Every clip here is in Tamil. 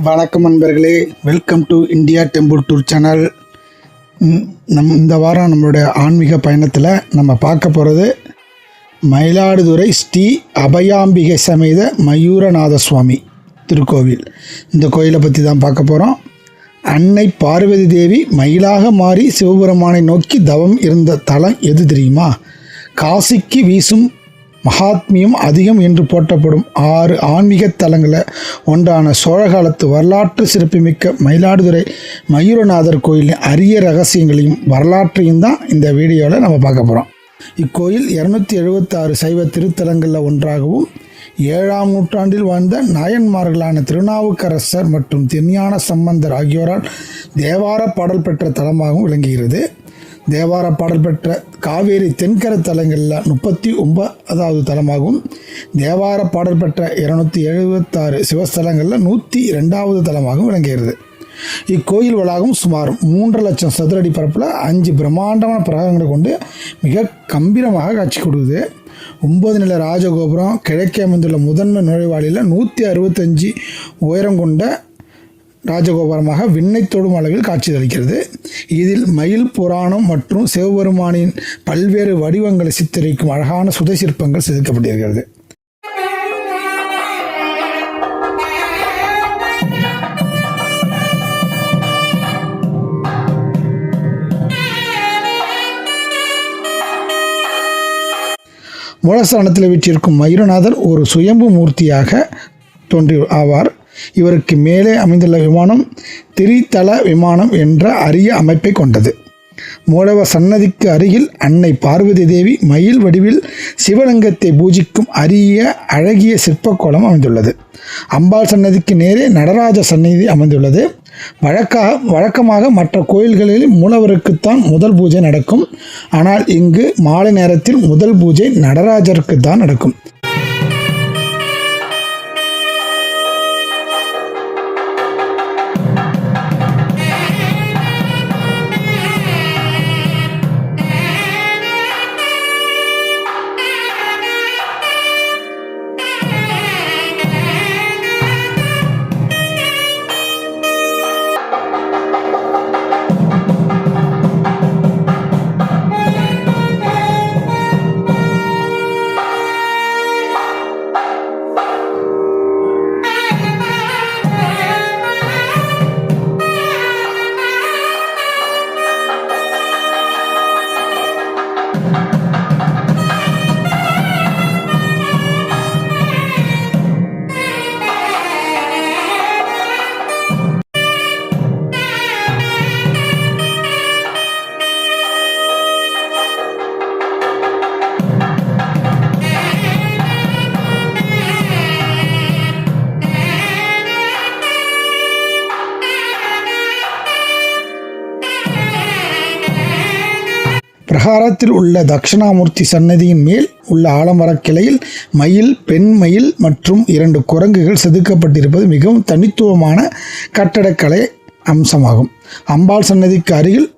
வணக்கம் நண்பர்களே, welcome to India temple tour channel. இந்த வாரம் நம்மளுடைய ஆன்மீக பயணத்தில் நம்ம பார்க்க போகிறது மயிலாடுதுறை ஸ்ரீ அபயாம்பிகை சமேத மயூரநாத சுவாமி திருக்கோவில். இந்த கோயிலை பற்றி தான் பார்க்க போகிறோம். அன்னை பார்வதி தேவி மயிலாக மாறி சிவபெருமானை நோக்கி தவம் இருந்த தலம் எது தெரியுமா? காசிக்கு வீசும் மகாத்மியம் அதிகம் என்று போற்றப்படும் 6 ஆன்மீக தலங்களில் ஒன்றான சோழகாலத்து வரலாற்று சிறப்புமிக்க மயிலாடுதுறை மயூரநாதர் கோயிலின் அரிய ரகசியங்களையும் வரலாற்றையும் தான் இந்த வீடியோவில் நம்ம பார்க்க போகிறோம். இக்கோயில் 276 சைவ திருத்தலங்களில் ஒன்றாகவும் 7ஆம் நூற்றாண்டில் வாழ்ந்த நாயன்மார்களான திருநாவுக்கரசர் மற்றும் திருஞான சம்பந்தர் ஆகியோரால் தேவார பாடல் பெற்ற தலமாகவும் விளங்குகிறது. தேவார பாடல் பெற்ற காவேரி தென்கரை தலங்களில் 39வது தலமாகவும், தேவார பாடல் பெற்ற 276 சிவஸ்தலங்களில் 102வது தலமாகவும் விளங்குகிறது. இக்கோயில் வளாகம் சுமார் 3.5 லட்சம் சதுரடி பரப்பில் 5 பிரம்மாண்டமான பிரகாரங்களை கொண்டு மிக கம்பீரமாக காட்சி கொடுக்குது. 9 நில ராஜகோபுரம் கிழக்கே அமைந்துள்ள முதன்மை நுழைவாளியில் 165 உயரம் கொண்ட ராஜகோபுரமாக விண்ணை தொடும் அளவில் காட்சியளிக்கிறது. இதில் மயில் புராணம் மற்றும் சிவபெருமானின் பல்வேறு வடிவங்களை சித்தரிக்கும் அழகான சுதை சிற்பங்கள் செதுக்கப்பட்டிருக்கிறது. மூலஸ்தானத்தில் வீற்றிருக்கும் மயூரநாதர் ஒரு சுயம்பு மூர்த்தியாக தோன்றி ஆவார். இவருக்கு மேலே அமைந்துள்ள விமானம் திரிதல விமானம் என்ற அரிய அமைப்பை கொண்டது. மூலவர் சன்னதிக்கு அருகில் அன்னை பார்வதி தேவி மயில் வடிவில் சிவலிங்கத்தை பூஜிக்கும் அழகிய சிற்பக்கோலம் அமைந்துள்ளது. அம்பாள் சன்னதிக்கு நேரே நடராஜ சன்னதி அமைந்துள்ளது. வழக்கமாக மற்ற கோயில்களில் மூலவருக்குத்தான் முதல் பூஜை நடக்கும். ஆனால் இங்கு மாலை நேரத்தில் முதல் பூஜை நடராஜருக்கு தான் நடக்கும். பிரகாரத்தில் உள்ள தட்சிணாமூர்த்தி சன்னதியின் மேல் உள்ள ஆலமரக் கிளையில் மயில், பெண் மயில் மற்றும் 2 குரங்குகள் செதுக்கப்பட்டிருப்பது மிகவும் தனித்துவமான கட்டடக்கலை அம்சமாகும். அம்பாள் சன்னதிக்கு அருகில்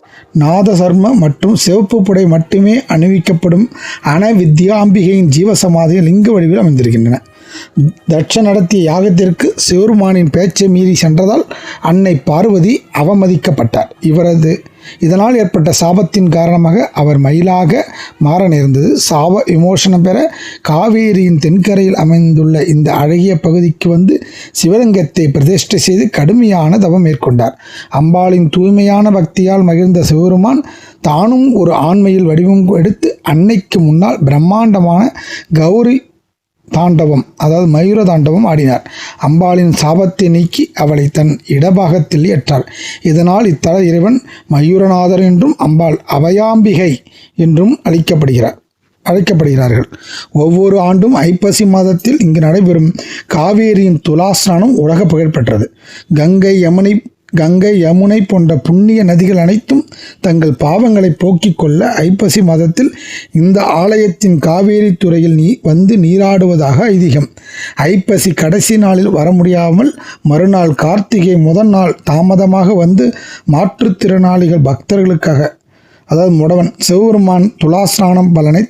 நாதசர்ம மற்றும் சிவப்பு புடை மட்டுமே அணிவிக்கப்படும் அனவித்யாம்பிகையின் ஜீவசமாதிகள் லிங்க வடிவில் அமைந்திருக்கின்றன. தட்ச நடத்திய யாகத்திற்கு சிவருமானின் பேச்சை மீறி சென்றதால் அன்னை பார்வதி அவமதிக்கப்பட்டார். இதனால் ஏற்பட்ட சாபத்தின் காரணமாக அவர் மயிலாக மாற நேர்ந்தது. சாப விமோசனம் பெற காவேரியின் தென்கரையில் அமைந்துள்ள இந்த அழகிய பகுதிக்கு வந்து சிவலிங்கத்தை பிரதிஷ்டை செய்து கடுமையான தவம் மேற்கொண்டார். அம்பாளின் தூய்மையான பக்தியால் மகிழ்ந்த சிவபெருமான் தானும் ஒரு ஆண்மையில் வடிவம் எடுத்து அன்னைக்கு முன்னால் பிரம்மாண்டமான கௌரி தாண்டவம், அதாவது மயூர தாண்டவம் ஆடினார். அம்பாளின் சாபத்தை நீக்கி அவளை தன் இடபாகத்தில் ஏற்றார். இதனால் இத்தல இறைவன் மயூரநாதர் என்றும் அம்பாள் அபயாம்பிகை என்றும் அழைக்கப்படுகிறார்கள். ஒவ்வொரு ஆண்டும் ஐப்பசி மாதத்தில் இங்கு நடைபெறும் காவேரியின் துலாஸ்நானம் உலக புகழ்பெற்றது. கங்கை யமுனை போன்ற புண்ணிய நதிகள் அனைத்தும் தங்கள் பாவங்களை போக்கிக் கொள்ள ஐப்பசி மாதத்தில் இந்த ஆலயத்தின் காவேரி துறையில் வந்து நீராடுவதாக ஐதீகம். ஐப்பசி கடைசி நாளில் வர முடியாமல் மறுநாள் கார்த்திகை முதல் நாள் தாமதமாக வந்து மாற்றுத்திறனாளிகள் பக்தர்களுக்காக, அதாவது முடவன் சிவபெருமான் துலாஸ்நானம் பலனை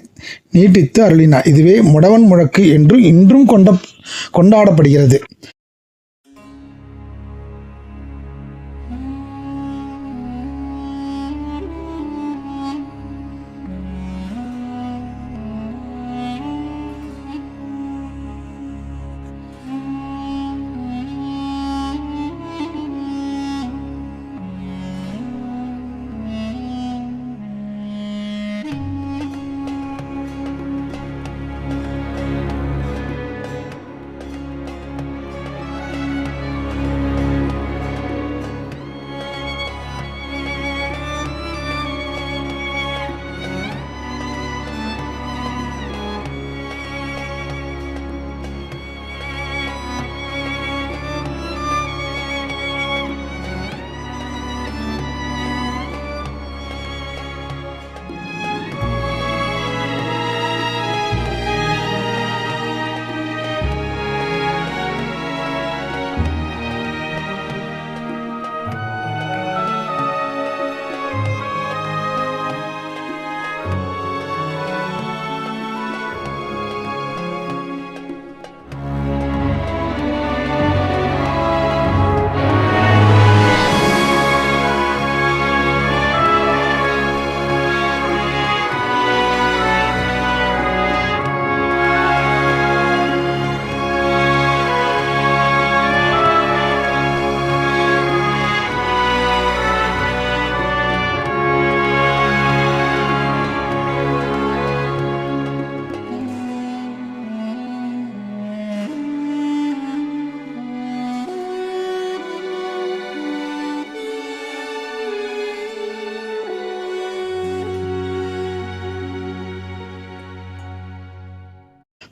நீட்டித்து அருளினார். இதுவே முடவன் முழக்கு என்று இன்றும் கொண்டாடப்படுகிறது.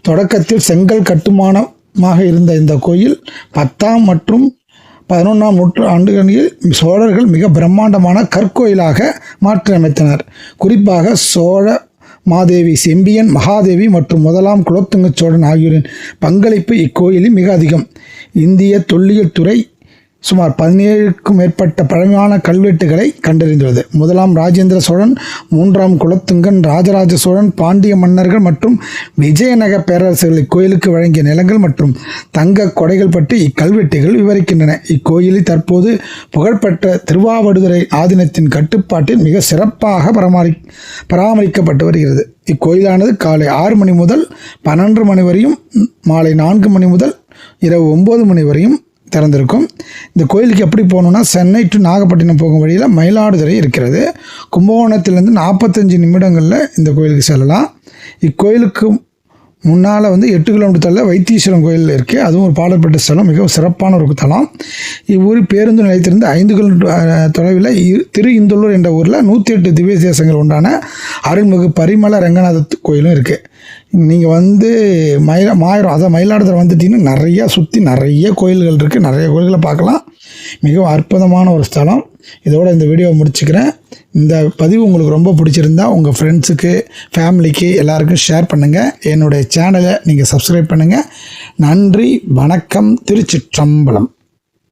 தொடக்கத்தில் செங்கல் கட்டுமானமாக இருந்த இந்த கோயில் 10ஆம் மற்றும் 11ஆம் நூற்றாண்டுகளில் சோழர்கள் மிக பிரம்மாண்டமான கற்கோயிலாக மாற்றியமைத்தனர். குறிப்பாக சோழ மாதேவி, செம்பியன் மகாதேவி மற்றும் முதலாம் குலோத்துங்க சோழன் ஆகியோரின் பங்களிப்பு இக்கோயிலில் மிக அதிகம். இந்திய தொல்லியல் துறை சுமார் 17க்கும் மேற்பட்ட பழமையான கல்வெட்டுகளை கண்டறிந்துள்ளது. முதலாம் ராஜேந்திர சோழன், 3ஆம் குலோத்துங்கன், ராஜராஜ சோழன், பாண்டிய மன்னர்கள் மற்றும் விஜயநகர பேரரசர்கள் இக்கோயிலுக்கு வழங்கிய நிலங்கள் மற்றும் தங்க கொடைகள் பற்றி இக்கல்வெட்டுகள் விவரிக்கின்றன. இக்கோயிலில் தற்போது புகழ்பெற்ற திருவாவடுதுறை ஆதீனத்தின் கட்டுப்பாட்டில் மிக சிறப்பாக பராமரிக்கப்பட்டு வருகிறது. இக்கோயிலானது காலை 6 மணி முதல் 12 மணி வரையும், மாலை 4 மணி முதல் இரவு 9 மணி வரையும் திறந்திருக்கும். இந்த கோயிலுக்கு எப்படி போகணுன்னா, சென்னை டு நாகப்பட்டினம் போகும் வழியில் மயிலாடுதுறை இருக்கிறது. கும்பகோணத்திலேருந்து 45 நிமிடங்களில் இந்த கோயிலுக்கு செல்லலாம். இக்கோயிலுக்கு முன்னால் 8 கிலோமீட்டர் தள்ள வைத்தீஸ்வரன் கோயில் இருக்குது. அதுவும் ஒரு பாடல்பட்ட ஸ்தலம், மிகவும் சிறப்பான ஒரு தலம். இவ்வூர் பேருந்து நிலையத்திலிருந்து 5 கிலோமீட்டர் தொலைவில் திரு இந்தூர் என்ற ஊரில் 108 திவ்ய தேசங்கள் உண்டான அருள்மிகு பரிமள ரங்கநாத கோயிலும் இருக்குது. நீங்கள் மாயிரம் அதாவது மயிலாடுதுறை வந்துட்டிங்கன்னா நிறைய கோயில்கள் இருக்குது. நிறைய கோயில்களை பார்க்கலாம். மிகவும் அற்புதமான ஒரு ஸ்தலம். இதோட இந்த வீடியோவை முடிச்சுக்கிறேன். இந்த பதிவு உங்களுக்கு ரொம்ப பிடிச்சிருந்தா உங்கள் ஃப்ரெண்ட்ஸுக்கு, ஃபேமிலிக்கு எல்லாருக்கும் ஷேர் பண்ணுங்கள். என்னுடைய சேனலை நீங்கள் சப்ஸ்கிரைப் பண்ணுங்கள். நன்றி, வணக்கம், திருச்சிற்றம்பலம்.